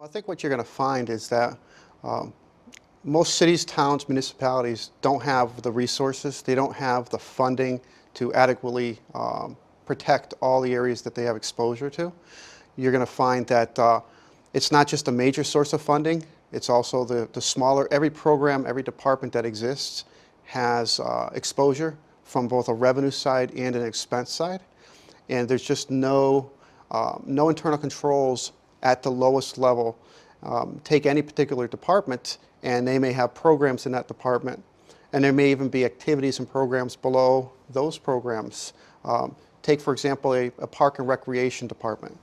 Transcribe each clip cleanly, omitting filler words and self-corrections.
I think what you're going to find is that um, most cities, towns, municipalities don't have the resources, they don't have the funding to adequately protect all the areas that they have exposure to. You're going to find that it's not just a major source of funding, it's also the smaller, every program, every department that exists has exposure from both a revenue side and an expense side. And there's just no internal controls at the lowest level. Take any particular department and they may have programs in that department, and there may even be activities and programs below those programs. Take, for example, a park and recreation department.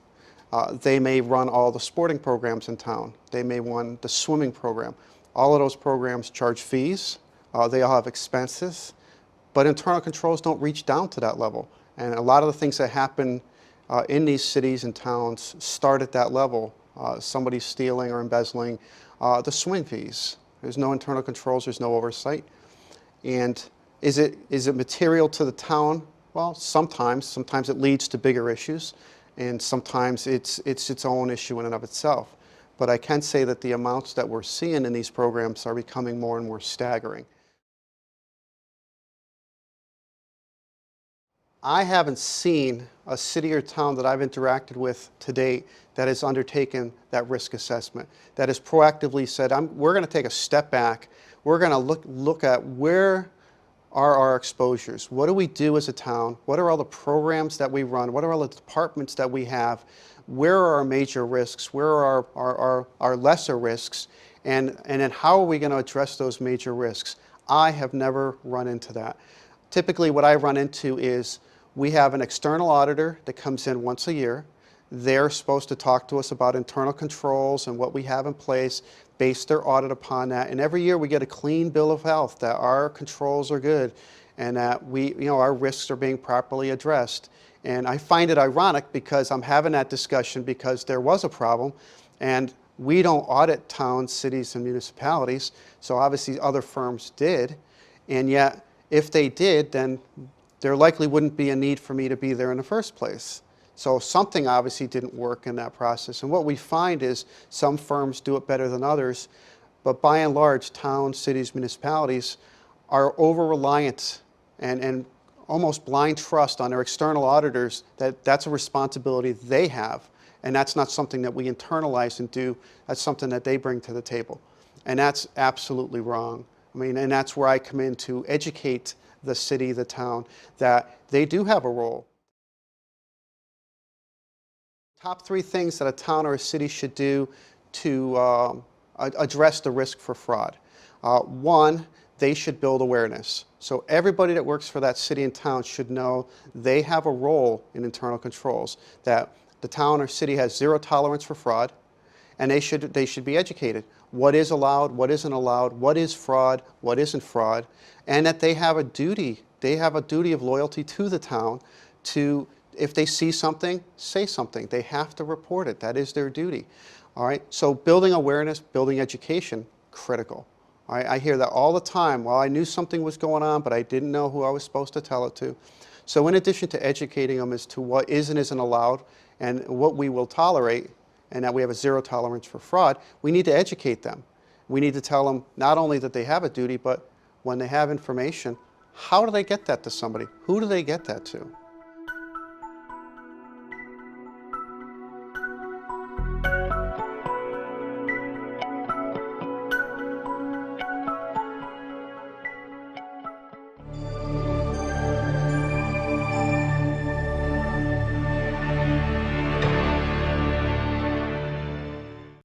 They may run all the sporting programs in town. They may run the swimming program. All of those programs charge fees. They all have expenses, but internal controls don't reach down to that level. And a lot of the things that happen in these cities and towns start at that level. Somebody stealing or embezzling the swing fees. There's no internal controls, there's no oversight. And is it material to the town? Well, sometimes it leads to bigger issues, and sometimes it's its own issue in and of itself. But I can say that the amounts that we're seeing in these programs are becoming more and more staggering. I haven't seen a city or town that I've interacted with to date that has undertaken that risk assessment, that has proactively said, we're going to take a step back, we're going to look at where are our exposures, what do we do as a town, what are all the programs that we run, what are all the departments that we have, where are our major risks, where are our lesser risks, and then how are we going to address those major risks. I have never run into that. Typically what I run into is we have an external auditor that comes in once a year. They're supposed to talk to us about internal controls and what we have in place, base their audit upon that. And every year we get a clean bill of health that our controls are good and that our risks are being properly addressed. And I find it ironic because I'm having that discussion because there was a problem, and we don't audit towns, cities, and municipalities, so obviously other firms did. And yet, if they did, then there likely wouldn't be a need for me to be there in the first place. So something obviously didn't work in that process. And what we find is some firms do it better than others, but by and large, towns, cities, municipalities are over-reliant and almost blind trust on their external auditors that that's a responsibility they have. And that's not something that we internalize and do. That's something that they bring to the table. And that's absolutely wrong. I mean, and that's where I come in to educate the city, the town, that they do have a role. Top 3 things that a town or a city should do to address the risk for fraud. 1, they should build awareness. So everybody that works for that city and town should know they have a role in internal controls, that the town or city has 0 tolerance for fraud, and they should be educated. What is allowed, what isn't allowed, what is fraud, what isn't fraud, and that they have a duty. They have a duty of loyalty to the town to, if they see something, say something. They have to report it. That is their duty. All right. So building awareness, building education, critical. All right. I hear that all the time. Well, I knew something was going on, but I didn't know who I was supposed to tell it to. So in addition to educating them as to what is and isn't allowed and what we will tolerate, and that we have a 0 tolerance for fraud, we need to educate them. We need to tell them not only that they have a duty, but when they have information, how do they get that to somebody? Who do they get that to?